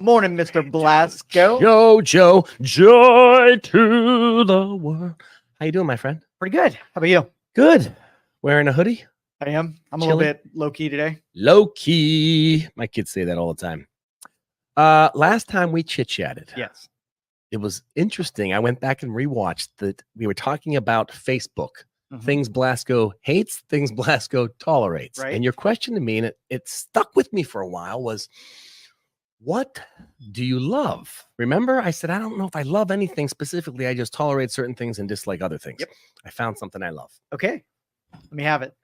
Morning, Mr. Blasko. Joe, joy to the world. How you doing, my friend? Pretty good. How about you? Good. Wearing a hoodie? I am. I'm a Chilling? little bit low key today. Low key. My kids say that all the time. Last time we chit-chatted. Yes. It was interesting. I went back and rewatched that. We were talking about Facebook. Mhm. Things Blasko hates, things Blasko tolerates. Right. And your question to me, and it stuck with me for a while, was, what do you love? Remember, I said, I don't know if I love anything specifically. I just tolerate certain things and dislike other things. Yep. I found something I love. Okay. Let me have it.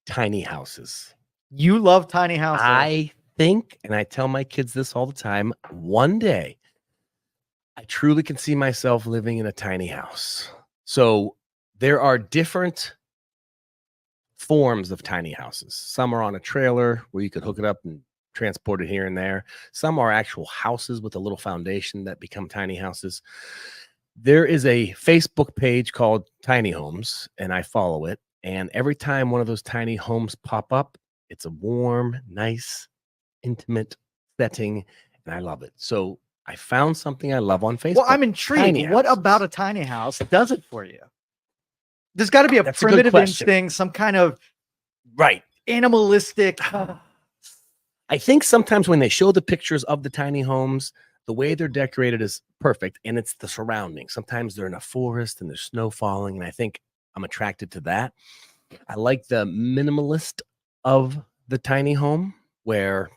Tiny houses. You love tiny houses. I think, and I tell my kids this all the time, one day I truly can see myself living in a tiny house. So there are different forms of tiny houses. Some are on a trailer where you could hook it up and transport it here and there. Some are actual houses with a little foundation that become tiny houses. There is a Facebook page called Tiny Homes, and I follow it. And every time one of those tiny homes pop up, it's a warm, nice, intimate setting, and I love it. So I found something I love on Facebook. Well, I'm intrigued. What about a tiny house does it for you? There's got to be a primitive instinct, some kind of animalistic. I think sometimes when they show the pictures of the tiny homes, the way they're decorated is perfect, and it's the surroundings. Sometimes they're in a forest and there's snow falling, and I think I'm attracted to that. I like the minimalist of the tiny home where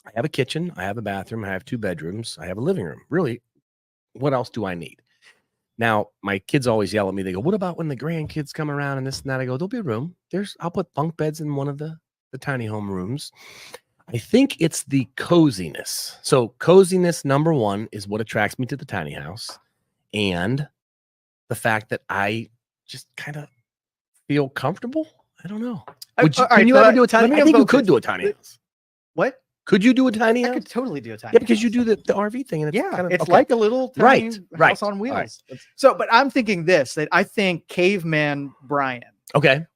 I have a kitchen, I have a bathroom, I have 2 bedrooms, I have a living room. Really, what else do I need? Now, my kids always yell at me. They go, what about when the grandkids come around and this and that? I go, there'll be room. I'll put bunk beds in one of the tiny home rooms. I think it's the coziness. So coziness, number one, is what attracts me to the tiny house. And the fact that I just kind of feel comfortable. I don't know. Can you ever do a tiny house? I think you could do a tiny house. What? Could you do a tiny house? I could totally do a tiny house. Yeah, because you do the RV thing. And it's like a little tiny house on wheels. Right. So, but I'm thinking that I think caveman Brian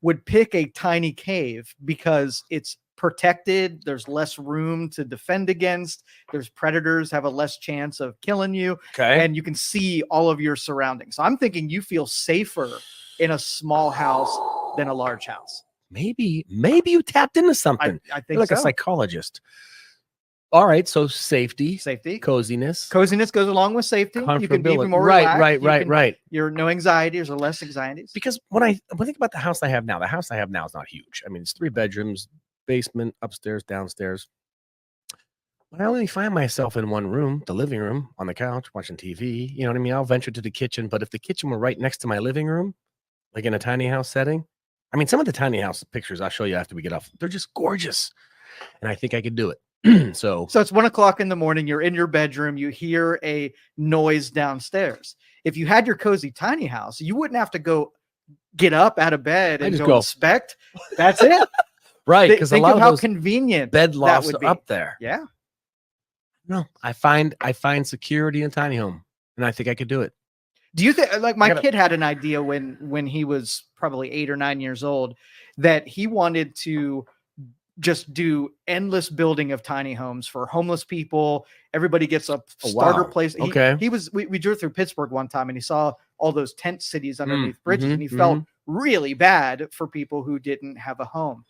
would pick a tiny cave because it's protected. There's less room to defend against. There's predators have a less chance of killing you. And you can see all of your surroundings. So I'm thinking you feel safer in a small house than a large house. Maybe you tapped into something. I think you're like a psychologist. All right, so safety, coziness goes along with safety. You can be more relaxed. Right. You're no anxieties or less anxieties. Because when I think about the house I have now is not huge. I mean, it's 3 bedrooms, basement, upstairs, downstairs. But I only find myself in one room, the living room, on the couch, watching TV. You know what I mean? I'll venture to the kitchen, but if the kitchen were right next to my living room, like in a tiny house setting, I mean, some of the tiny house pictures I'll show you after we get off, they're just gorgeous. And I think I could do it. So it's 1 o'clock in the morning. You're in your bedroom. You hear a noise downstairs. If you had your cozy tiny house, you wouldn't have to go get up out of bed and go inspect. That's it. Right. Because a lot of how those convenient bed lofts are up there. Yeah. No, I find security in a tiny home, and I think I could do it. Do you think, like my kid had an idea when he was probably 8 or 9 years old, that he wanted to just do endless building of tiny homes for homeless people. Everybody gets a starter place. We drove through Pittsburgh one time and he saw all those tent cities underneath bridges and he felt really bad for people who didn't have a home.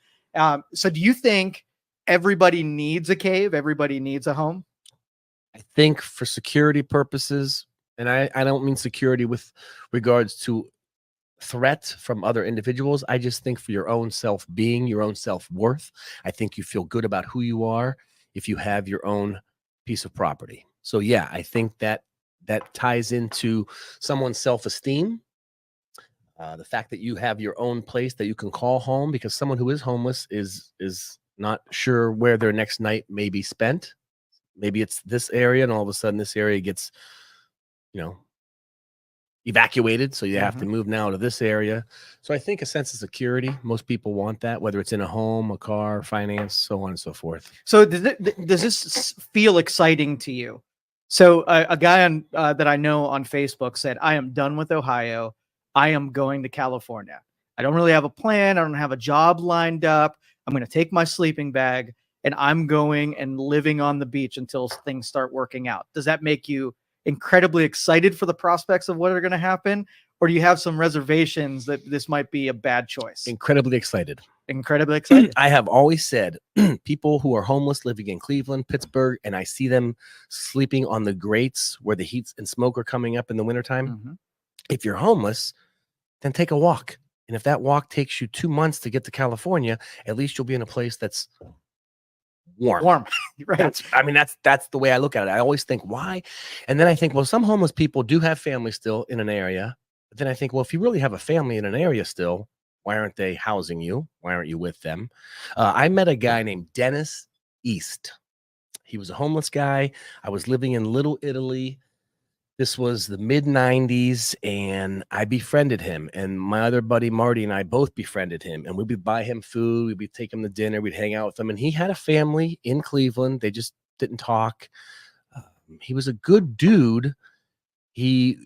So do you think everybody needs a cave? Everybody needs a home? I think for security purposes, and I don't mean security with regards to threat from other individuals. I just think for your own self-being, your own self-worth, I think you feel good about who you are if you have your own piece of property. So yeah, I think that ties into someone's self-esteem. The fact that you have your own place that you can call home, because someone who is homeless is not sure where their next night may be spent. Maybe it's this area and all of a sudden this area gets, evacuated, so you have to move now to this area. So I think a sense of security, most people want that, whether it's in a home, a car, finance, so on and so forth. So does this feel exciting to you? So a guy that I know on Facebook said, I am done with Ohio. I am going to California. I don't really have a plan. I don't have a job lined up. I'm going to take my sleeping bag and I'm going and living on the beach until things start working out. Does that make you incredibly excited for the prospects of what are going to happen? Or do you have some reservations that this might be a bad choice? Incredibly excited. Incredibly excited. I have always said people who are homeless living in Cleveland, Pittsburgh, and I see them sleeping on the grates where the heat and smoke are coming up in the wintertime. Mm-hmm. If you're homeless, then take a walk. And if that walk takes you 2 months to get to California, at least you'll be in a place that's warm. Right. That's the way I look at it. I always think, why? And then I think, well, some homeless people do have families still in an area. But then I think, well, if you really have a family in an area still, why aren't they housing you? Why aren't you with them? I met a guy named Dennis East. He was a homeless guy. I was living in Little Italy. This was the mid-90s, and I befriended him. And my other buddy, Marty, and I both befriended him. And we'd buy him food. We'd take him to dinner. We'd hang out with him. And he had a family in Cleveland. They just didn't talk. He was a good dude. He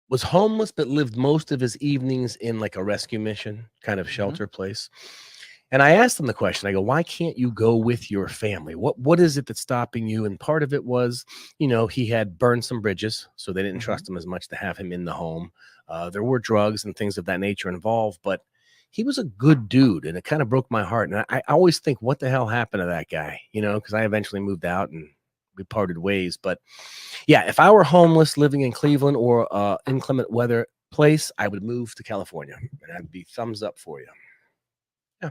was homeless, but lived most of his evenings in like a rescue mission kind of shelter place. And I asked him the question, I go, why can't you go with your family? What is it that's stopping you? And part of it was, he had burned some bridges, so they didn't trust him as much to have him in the home. There were drugs and things of that nature involved, but he was a good dude, and it kind of broke my heart. And I always think, what the hell happened to that guy? Because I eventually moved out and we parted ways. But yeah, if I were homeless living in Cleveland or inclement weather place, I would move to California, and I'd be thumbs up for you. Yeah.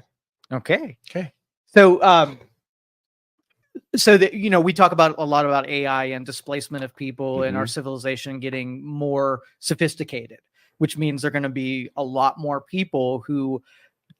Okay. So, so that, we talk about a lot about AI and displacement of people and our civilization getting more sophisticated, which means there are going to be a lot more people who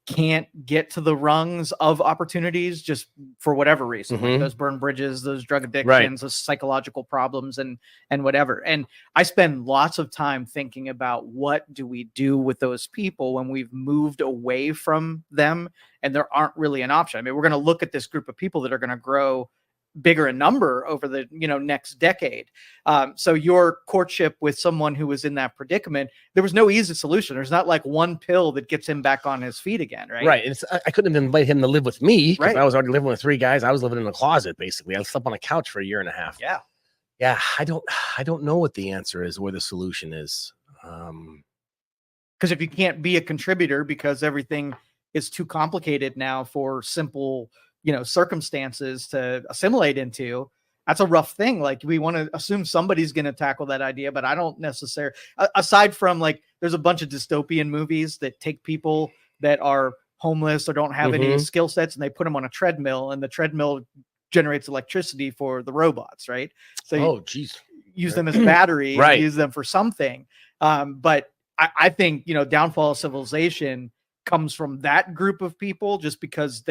can't get to the rungs of opportunities just for whatever reason, like those burned bridges, those drug addictions, those psychological problems, and whatever. And I spend lots of time thinking about what do we do with those people when we've moved away from them and there aren't really an option. I mean, we're going to look at this group of people that are going to grow bigger in number over the next decade. So your courtship with someone who was in that predicament, there was no easy solution. There's not like one pill that gets him back on his feet again, right? Right. And I couldn't even invite him to live with me because I was already living with 3 guys. I was living in a closet, basically. I slept on a couch for a year and a half. Yeah. I don't know what the answer is or the solution is. Because if you can't be a contributor because everything is too complicated now for simple circumstances to assimilate into, that's a rough thing. Like, we want to assume somebody's going to tackle that idea, but I don't necessarily, aside from like, there's a bunch of dystopian movies that take people that are homeless or don't have any skill sets and they put them on a treadmill, and the treadmill generates electricity for the robots. Right. So use them as a battery, use them for something. But I think, downfall of civilization comes from that group of people, just because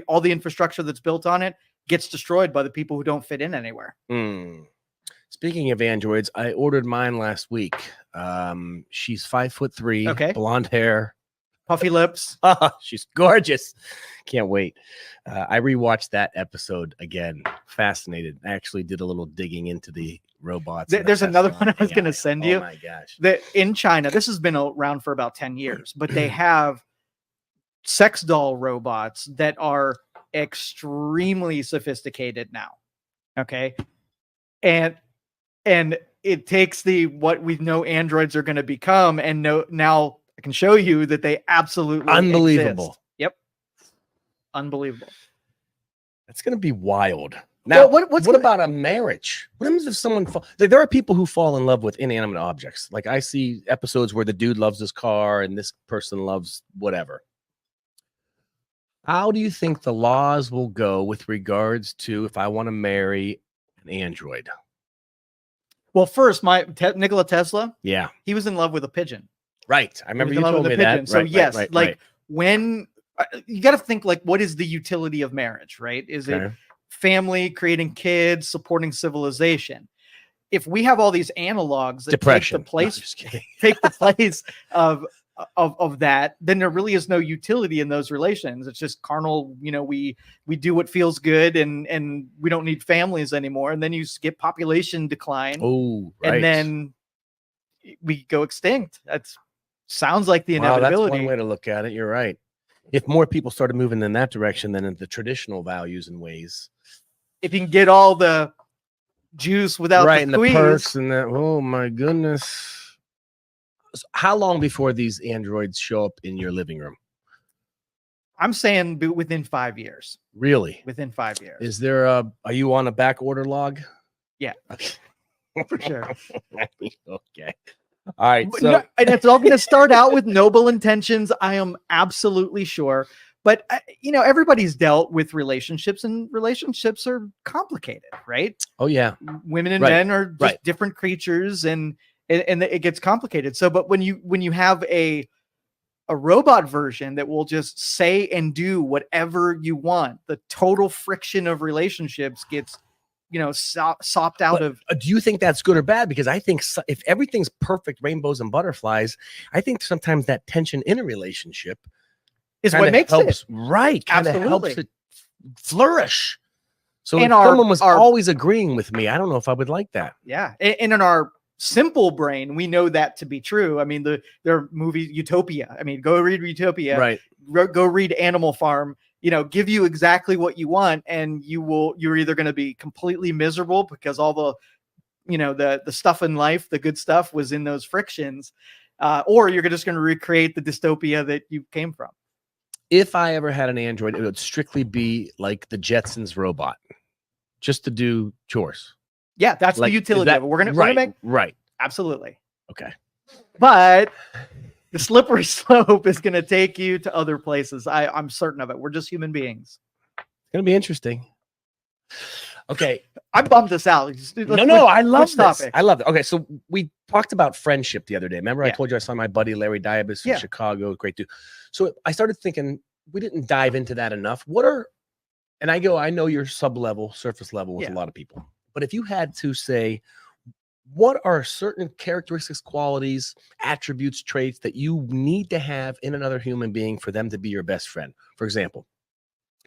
all the infrastructure that's built on it gets destroyed by the people who don't fit in anywhere. Speaking of androids, I ordered mine last week. She's 5'3", blonde hair, puffy lips. She's gorgeous. Can't wait. I rewatched that episode again. Fascinated. I actually did a little digging into the robots. There's another one I was going to send you. Oh my gosh. That in China, this has been around for about 10 years, but they have sex doll robots that are extremely sophisticated now. Okay. And it takes what we know androids are going to become. And now I can show you that they absolutely unbelievable. Exist. Yep. Unbelievable. That's going to be wild. Now, what about a marriage? What happens if someone there are people who fall in love with inanimate objects. Like, I see episodes where the dude loves his car and this person loves whatever. How do you think the laws will go with regards to if I want to marry an android? Well, first, Nikola Tesla, he was in love with a pigeon. Right. I remember you told me that. So yes, when you got to think, like, what is the utility of marriage, right? Is it family, creating kids, supporting civilization? If we have all these analogs that take the place of that, then there really is no utility in those relations. It's just carnal. We do what feels good, and we don't need families anymore. And then you get population decline. And then we go extinct. That sounds like the inevitability. That's one way to look at it. You're right. if more people started moving in that direction than in the traditional values and ways. If you can get all the juice without Right, the and the squeeze, perks and that. Oh my goodness. So how long before these androids show up in your living room? I'm saying within 5 years. Really? Within 5 years. Is there are you on a back order log? Yeah. Okay. For sure. Okay. All right. But So no, and it's all going to start out with noble intentions. I am absolutely sure. But, everybody's dealt with relationships, and relationships are complicated, right? oh yeah. Women and Right, men are just right. different creatures, and it gets complicated. So, but when you have a robot version that will just say and do whatever you want, the total friction of relationships gets, sopped out But, of. do you think that's good or bad? Because I think if everything's perfect, rainbows and butterflies, I think sometimes that tension in a relationship Is what makes helps, it. right? Kind of helps Absolutely. it flourish. So And if someone was our always agreeing with me, I don't know if I would like that. Yeah. And in our simple brain, we know that to be true. I mean, there are movies, Utopia. I mean, go read Utopia, Right. Go read Animal Farm, give you exactly what you want. And you're either going to be completely miserable because all the, the stuff in life, the good stuff was in those frictions, or you're just going to recreate the dystopia that you came from. If I ever had an android, it would strictly be like the Jetsons robot, just to do chores. Yeah, that's Like, the utility of it. We're gonna make right. absolutely. Okay. But the slippery slope is gonna take you to other places. I'm certain of it. We're just human beings. It's gonna be interesting. Okay. I bummed this out. No, I love this. Topic. I love it. Okay, so we talked about friendship the other day. Remember, I Yeah. told you I saw my buddy Larry Diabas from Chicago. Great dude. So I started thinking we didn't dive into that enough. And I know you're sub-level, surface level with a lot of people. But if you had to say, what are certain characteristics, qualities, attributes, traits that you need to have in another human being for them to be your best friend? For example,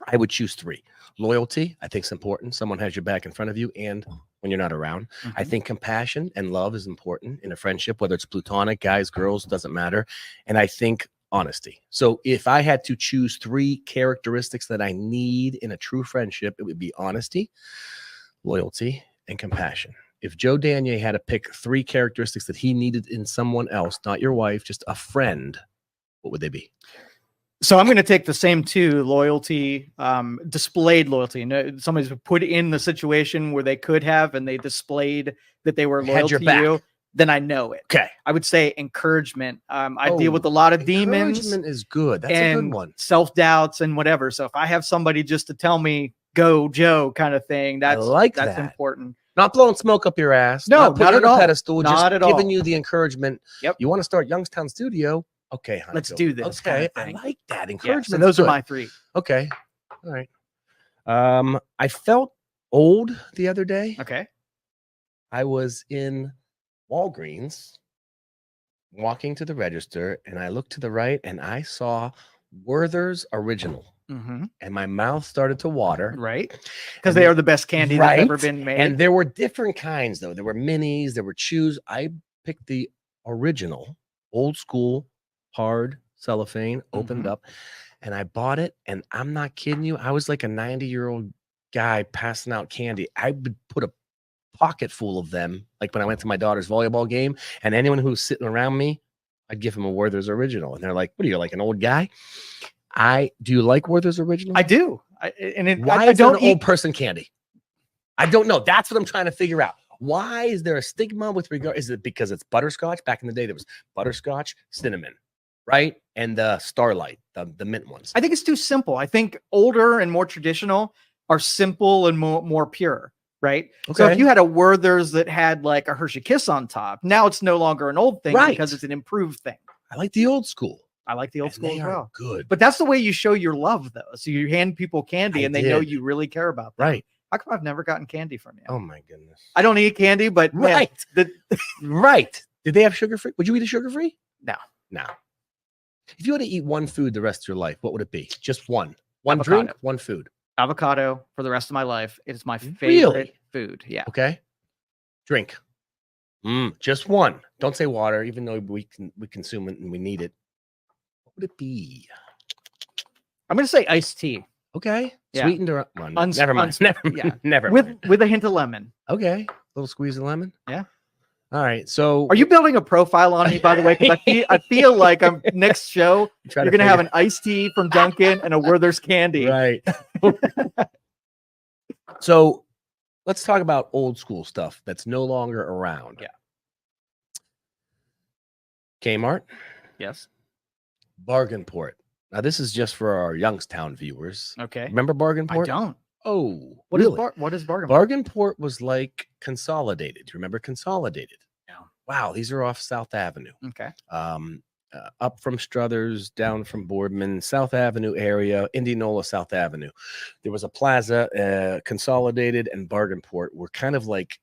I would choose 3. Loyalty, I think is important. Someone has your back in front of you and when you're not around. Mm-hmm. I think compassion and love is important in a friendship, whether it's platonic, guys, girls, doesn't matter. And I think honesty. So if I had to choose 3 characteristics that I need in a true friendship, it would be honesty, loyalty, and compassion. If Joe Danier had to pick 3 characteristics that he needed in someone else, not your wife, just a friend, what would they be? So I'm going to take the same 2: loyalty, displayed loyalty. Somebody's put in the situation where they could have, and they displayed that they were loyal to you. Then I know it. Okay. I would say encouragement. I deal with a lot of demons. Encouragement is good. That's a good one. Self-doubts and whatever. So if I have somebody just to tell me, go Joe kind of thing, that's important. Not blowing smoke up your ass. No, not at all. Pedestal, not just giving you the encouragement. Yep. You want to start Youngstown Studio? Okay, honey, let's do this. Okay, kind of I like that. Encouragement. So those are my 3. Okay. All right. I felt old the other day. Okay. I was in Walgreens walking to the register, and I looked to the right and I saw Werther's Original. Mm-hmm. And my mouth started to water. Right. Because they are the best candy that's ever been made. And there were different kinds, though. There were minis, there were chews. I picked the original, old school, hard cellophane, opened up, and I bought it. And I'm not kidding you. I was like a 90-year-old guy passing out candy. I would put a pocket full of them, like when I went to my daughter's volleyball game, and anyone who was sitting around me, I'd give them a Werther's Original. And they're like, what are you, like an old guy? Do you like Werther's Original? I do. Why is it an old person candy? I don't know. That's what I'm trying to figure out. Why is there a stigma with regard? Is it because it's butterscotch? Back in the day, there was butterscotch, cinnamon, right? And the Starlight, the mint ones. I think it's too simple. I think older and more traditional are simple and more pure, right? Okay. So if you had a Werther's that had like a Hershey Kiss on top, now it's no longer an old thing because it's an improved thing. I like the old school. I like the old school as well. Good. But that's the way you show your love, though. So you hand people candy and they know you really care about them. Right. How come I've never gotten candy from you? Oh my goodness. I don't eat candy, but right. Right. Did they have sugar-free? Would you eat a sugar-free? No. If you had to eat one food the rest of your life, what would it be? Just one. One avocado. Drink, one food. Avocado for the rest of my life. It is my favorite food. Yeah. Okay. Drink. Just one. Don't say water, even though we consume it and we need it. What would it be? I'm going to say iced tea. Okay. Yeah. Sweetened or well, Uns- never mind. uns- Never, yeah. never mind. With a hint of lemon. Okay. Little squeeze of lemon. Yeah. All right. So Are you building a profile on me, by the way? Because I feel like I'm next show. You're going to have an iced tea from Dunkin' and a Werther's candy. Right. So let's talk about old school stuff that's no longer around. Yeah. Kmart. Yes. Bargain Port. Now, this is just for our Youngstown viewers. Okay. Remember Bargain I Port? don't. Oh, What really? what is bargain? Bargain Port was like Consolidated. Do you remember Consolidated? Yeah. Wow, these are off South Avenue. Okay. Up from Struthers, down from Boardman, South Avenue area, Indianola, South Avenue. There was a plaza, Consolidated and Bargain Port were kind of like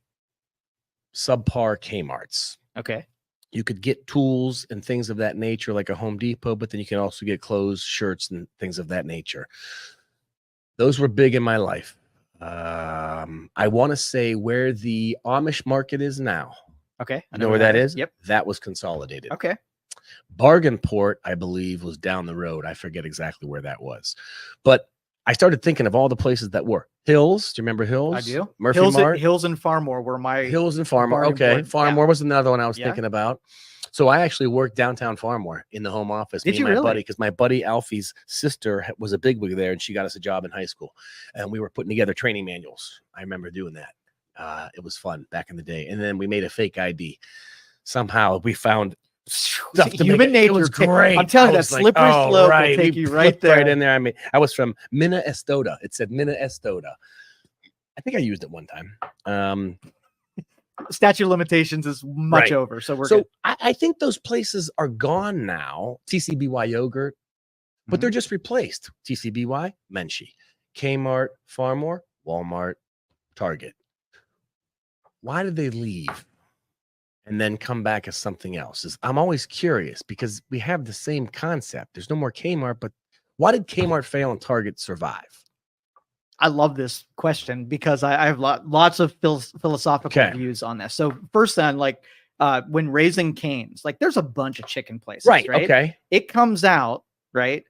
subpar Kmarts. Okay. You could get tools and things of that nature, like a Home Depot, but then you can also get clothes, shirts, and things of that nature. Those were big in my life. I want to say where the Amish market is now. Okay. You know where that is? Yep. That was Consolidated. Okay. Bargain Port, I believe, was down the road. I forget exactly where that was. But I started thinking of all the places that were. Hills. Do you remember Hills? I do. Murphy Hills, Mart. Hills and Farmore were my Hills and Farmore. Bargain Okay. Port. Farmore was another one I was Yeah. thinking about. So I actually worked downtown Farmore in the home office. Did me you and my really? buddy, because my buddy Alfie's sister was a bigwig there, and she got us a job in high school. And we were putting together training manuals. I remember doing that. It was fun back in the day. And then we made a fake ID. Somehow we found stuff to Human make it. nature. It was great. I'm telling you, I that was like, slippery oh, slope right. will take We you right flipped right there. in there. I was from Minnesota. It said Minnesota. I think I used it one time. Statute of limitations is much Right. over, so we're So good. I think those places are gone now. TCBY yogurt, but they're just replaced. TCBY, Menchie, Kmart, Farmore, Walmart, Target. Why did they leave and then come back as something else? I'm always curious because we have the same concept. There's no more Kmart, but why did Kmart fail and Target survive? I love this question because I have lots of philosophical Okay. views on this. So first on like when Raising Cane's, like there's a bunch of chicken places, Right. right? Okay. It comes out, right?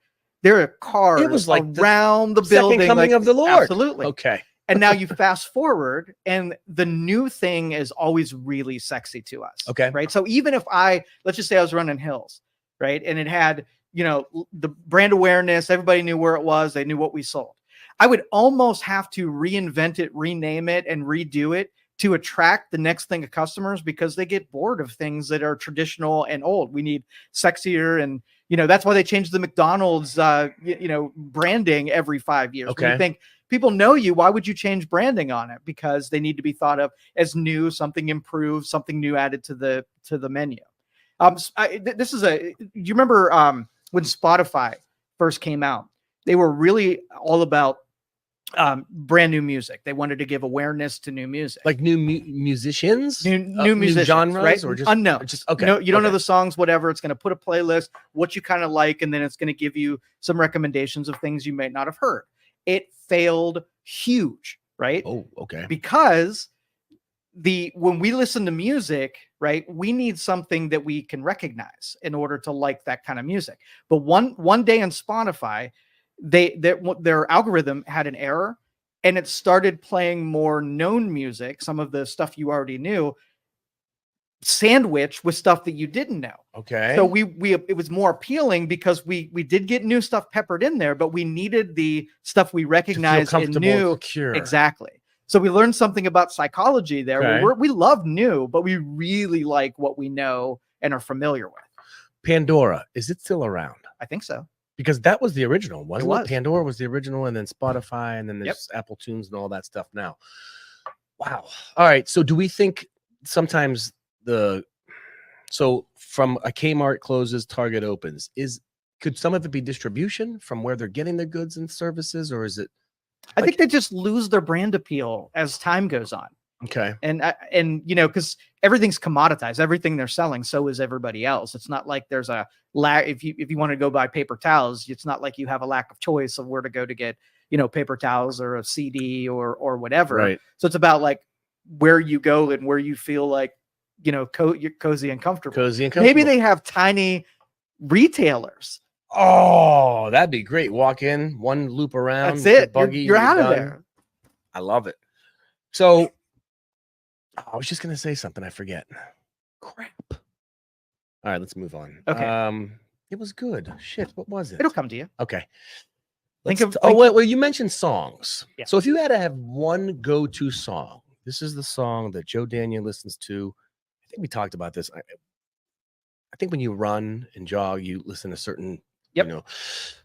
There are cars It was like around the Second building. coming like, of the Lord. Absolutely. Okay. And now you fast forward and the new thing is always really sexy to us. Okay. Right. So even if let's just say I was running Hills, right? And it had, the brand awareness, everybody knew where it was. They knew what we sold. I would almost have to reinvent it, rename it, and redo it to attract the next thing of customers because they get bored of things that are traditional and old. We need sexier, and that's why they changed the McDonald's branding every 5 years. Okay. When you think people know you, why would you change branding on it? Because they need to be thought of as new, something improved, something new added to the menu. You remember when Spotify first came out? They were really all about brand new music. They wanted to give awareness to new music, Like new musicians, new musicians, genres, right? or just unknown. Just okay. You don't know okay. the songs, whatever. It's going to put a playlist, what you kind of like, and then it's going to give you some recommendations of things you may not have heard. It failed huge, right? Oh, okay. Because when we listen to music, right, we need something that we can recognize in order to like that kind of music. But one day on Spotify, their algorithm had an error and it started playing more known music, some of the stuff you already knew, sandwiched with stuff that you didn't know. Okay. So it was more appealing because we did get new stuff peppered in there, but we needed the stuff we recognized and knew. Secure. Exactly. So we learned something about psychology there. Okay. Where we love new, but we really like what we know and are familiar with. Pandora, is it still around? I think so. Because that was the original, wasn't it? was. Pandora was the original, and then Spotify, and then Yep. there's Apple Tunes and all that stuff now. Wow. All right. So do we think sometimes so from a Kmart closes, Target opens, could some of it be distribution from where they're getting their goods and services, or is it? I think they just lose their brand appeal as time goes on. Okay. And because everything's commoditized, everything they're selling, so is everybody else. It's not like there's a lack. If you want to go buy paper towels, it's not like you have a lack of choice of where to go to get, paper towels or a CD or whatever. Right. So it's about like where you go and where you feel like, you're cozy and comfortable. Cozy and comfortable. Maybe they have tiny retailers Oh, that'd be great. Walk in, one loop around. That's with your it. Buggy, You're and out of done. there. I love it. So I was just gonna say something. I forget. Crap. All right, let's move on. Okay. It was good. Shit, what was it? It'll come to you. Okay. Think Well, you mentioned songs. Yeah. So if you had to have one go-to song, this is the song that Joe Daniel listens to. I think we talked about this. I think when you run and jog, you listen to certain, Yep.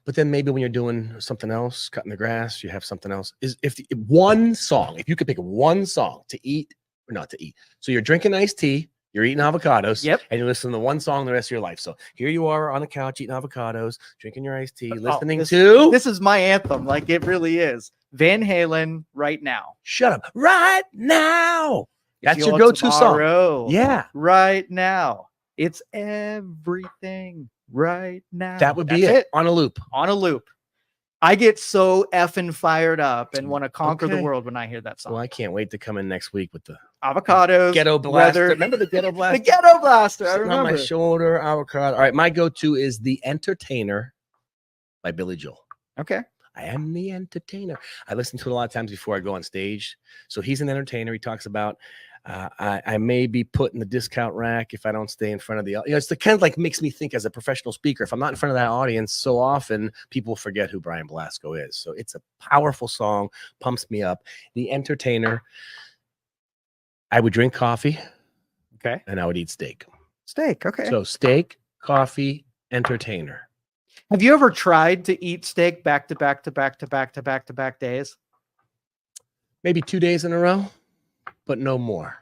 but then maybe when you're doing something else, cutting the grass, you have something else. If one song, if you could pick one song to eat or not to eat. So you're drinking iced tea, you're eating avocados, Yep. and you're listening to one song the rest of your life. So here you are on the couch eating avocados, drinking your iced tea, listening to. This is my anthem. Like it really is. Van Halen, Right Now. Shut up. Right now. That's It's your go-to tomorrow. song. Yeah. Right now. It's everything right now. That would be That's it. On a loop. On a loop. I get so effing fired up and want to conquer the Okay. world when I hear that song. Well, I can't wait to come in next week with the Avocados. Ghetto Blaster. Weather. Remember the Ghetto Blaster? The Ghetto Blaster. I Sitting on my remember. shoulder, avocado. All right, my go-to is The Entertainer by Billy Joel. Okay. I am the entertainer. I listen to it a lot of times before I go on stage. So he's an entertainer. He talks about I may be put in the discount rack if I don't stay in front of the. It's the kind of like makes me think as a professional speaker. If I'm not in front of that audience, so often people forget who Brian Blasko is. So it's a powerful song, pumps me up. The Entertainer. I would drink coffee. Okay. And I would eat steak. Steak. Okay. So steak, coffee, Entertainer. Have you ever tried to eat steak back to back to back to back to back to back days? Maybe 2 days in a row, but no more.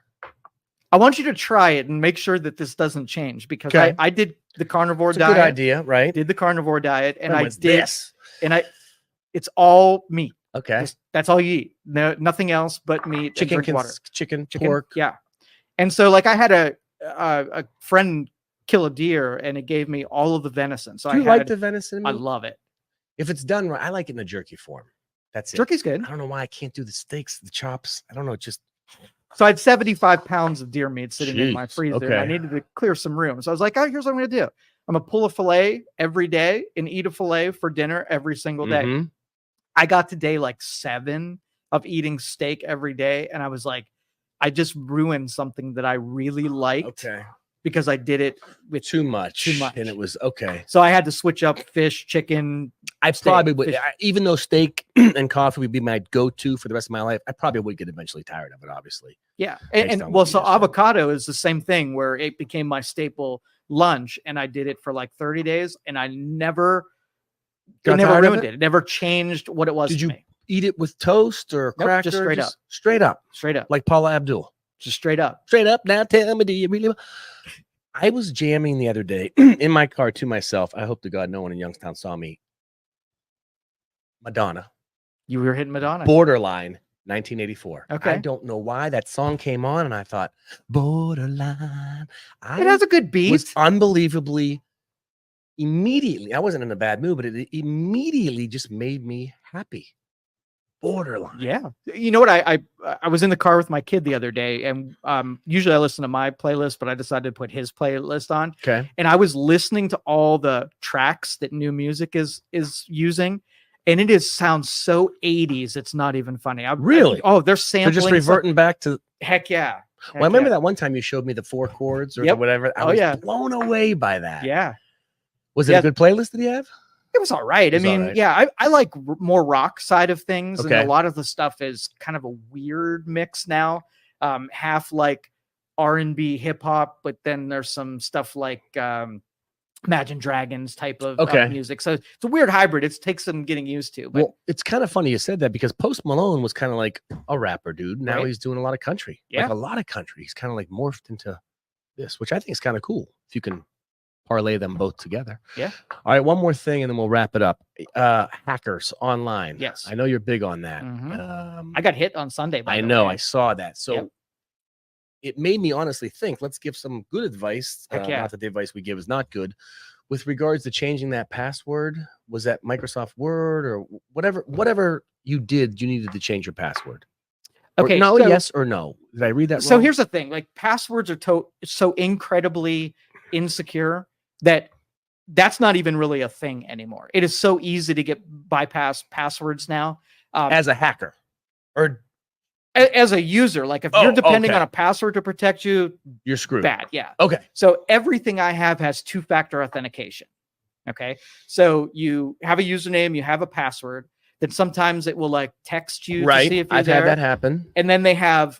I want you to try it and make sure that this doesn't change because Okay. I did the carnivore It's a diet. good idea, right? Did the carnivore diet and When I was did this? it's all meat. Okay. That's all you eat. No, nothing else but meat. and Chicken, drink water. chicken, Chicken, pork. yeah. And so like I had a friend kill a deer and it gave me all of the venison. So Do you like the venison meat? I love it. If it's done right, I like it in the jerky form. That's it. Jerky's good. I don't know why I can't do the steaks, the chops. I don't know. Just So I had 75 pounds of deer meat sitting in my Jeez, freezer. And okay. I needed to clear some room. So I was like, oh, here's what I'm going to do. I'm going to pull a filet every day and eat a filet for dinner every single day. Mhm. I got to day like 7 of eating steak every day. And I was like, I just ruined something that I really liked Okay. because I did it with Too much. Too much. And it was okay. So I had to switch up fish, chicken. I Steak, probably would, fish. even though steak and coffee would be my go-to for the rest of my life, I probably would get eventually tired of it, obviously. Yeah. Based And on well, what you so just said. avocado is the same thing where it became my staple lunch and I did it for like 30 days and I never Got never tired of ruined it? it. It never changed what it was Did to you me. eat it with toast or Nope, cracker? just straight up. Straight up. Straight up. Like Paula Abdul. Just straight up. Straight up. Now tell me, do you really? I was jamming the other day in my car to myself. I hope to God no one in Youngstown saw me. Madonna. You were hitting Madonna. Borderline, 1984. Okay. I don't know why that song came on, and I thought, Borderline. It has a good beat. was unbelievably immediately. I wasn't in a bad mood, but it immediately just made me happy. Borderline. Yeah. You know what? I was in the car with my kid the other day and usually I listen to my playlist, but I decided to put his playlist on. Okay. And I was listening to all the tracks that new music is using. And it sounds so 80s. It's not even funny. Really? They're They're sampling. just reverting back to. Heck yeah. Well, I remember that one time you showed me the 4 chords or Yep. whatever. I Oh, was yeah. blown away by that. Yeah. Was it Yeah. a good playlist that you have? It was all right. I was all mean, right. yeah, I like more rock side of things. Okay. And a lot of the stuff is kind of a weird mix now. Half like R&B hip hop, but then there's some stuff like Imagine Dragons type of music. So it's a weird hybrid. It takes some getting used to. But Well, it's kind of funny you said that because Post Malone was kind of like a rapper dude. Now Right. he's doing a lot of country. Yeah. Like a lot of country. He's kind of like morphed into this, which I think is kind of cool if you can parlay them both together. Yeah. All right, one more thing and then we'll wrap it up. Hackers online. Yes. I know you're big on that. Mhm. I got hit on Sunday. By I the know. way. I saw that. So Yep. it made me honestly think, let's give some good advice. Heck yeah. Not that the advice we give is not good. With regards to changing that password, was that Microsoft Word or whatever you did, you needed to change your password? Or Okay. no, so- yes or no? Did I read that So wrong? here's the thing, like passwords are so incredibly insecure that that's not even really a thing anymore. It is so easy to get bypass passwords now. As a hacker or as a user, like if you're depending on a password to protect you, you're screwed. Bad. Yeah. Okay. So everything I have has two-factor authentication. Okay. So you have a username, you have a password, then sometimes it will like text you to see if you're I've there. had that happen. And then they have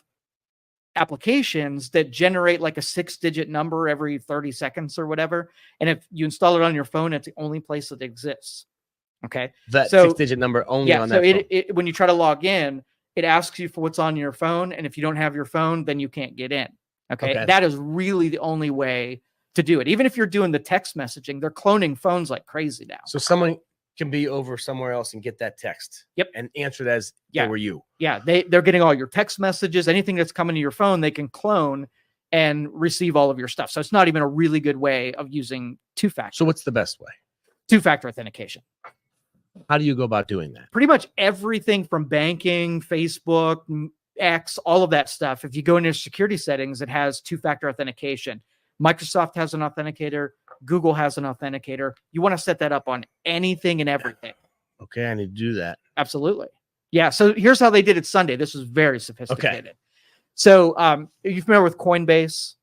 applications that generate like a 6-digit number every 30 seconds or whatever. And if you install it on your phone, it's the only place that exists. Okay. That 6-digit number only on that phone. So when you try to log in, it asks you for what's on your phone. And if you don't have your phone, then you can't get in. Okay. That is really the only way to do it. Even if you're doing the text messaging, they're cloning phones like crazy now. So someone can be over somewhere else and get that text. Yep. And answer it as they were you. Yeah. They're getting all your text messages, anything that's coming to your phone, they can clone and receive all of your stuff. So it's not even a really good way of using two-factor. So what's the best way? Two-factor authentication. How do you go about doing that? Pretty much everything from banking, Facebook, X, all of that stuff. If you go into security settings, it has two-factor authentication. Microsoft has an authenticator. Google has an authenticator. You want to set that up on anything and everything. Okay, I need to do that. Absolutely. Yeah. So here's how they did it Sunday. This was very sophisticated. Okay. So are you familiar with Coinbase?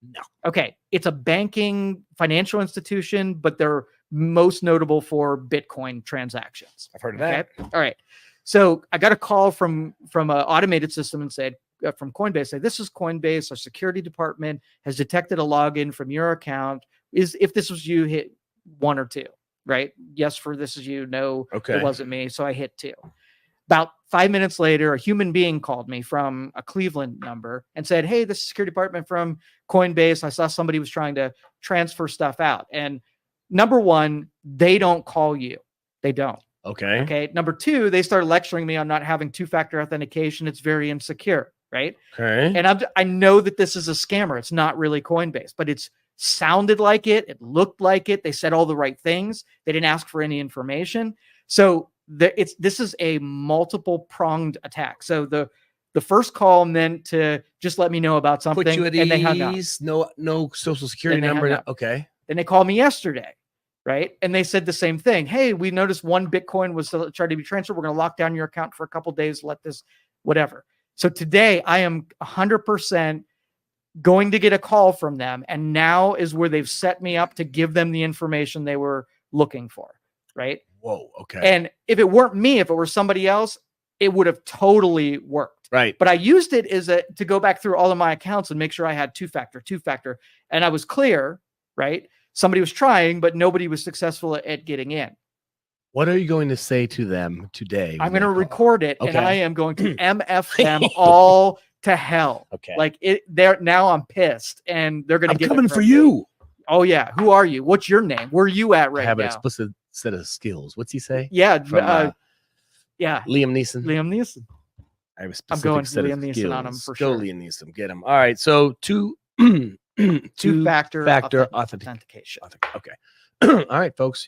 No. Okay. It's a banking financial institution, but they're most notable for Bitcoin transactions. I've heard of that. Okay? All right. So I got a call from an automated system and said, from Coinbase, say, this is Coinbase. Our security department has detected a login from your account. If this was you, hit 1 or 2, right? Yes, for this is you. No, it wasn't me. So I hit 2. About 5 minutes later, a human being called me from a Cleveland number and said, hey, this is security department from Coinbase. I saw somebody was trying to transfer stuff out. And number one, they don't call you. They don't. Okay. Okay. Number 2, they started lecturing me on not having two-factor authentication. It's very insecure. Right. Okay. And I know that this is a scammer. It's not really Coinbase, but it's sounded like it. It looked like it. They said all the right things. They didn't ask for any information. So this is a multiple pronged attack. So the first call meant to just let me know about something. Put you at and they hung up. ease. No social security number. Okay. Then they called me yesterday. Right. And they said the same thing. Hey, we noticed one Bitcoin was trying to be transferred. We're going to lock down your account for a couple of days. Let this, whatever. So today I am 100% going to get a call from them. And now is where they've set me up to give them the information they were looking for. Right. Whoa. Okay. And if it weren't me, if it were somebody else, it would have totally worked. Right. But I used it to go back through all of my accounts and make sure I had two-factor. And I was clear, right? Somebody was trying, but nobody was successful at getting in. What are you going to say to them today? I'm going to record it, okay. and I am going to MF them all to hell. Okay. Like now I'm pissed, and they're going to get coming for you. Oh yeah. Who are you? What's your name? Where are you at right now? I have an explicit set of skills. What's he say? Yeah. From, yeah. Liam Neeson. I have a specific I'm going to Liam Neeson on him for sure. Go Liam Neeson. Get him. All right. So two-factor authentication. Okay. All right, folks.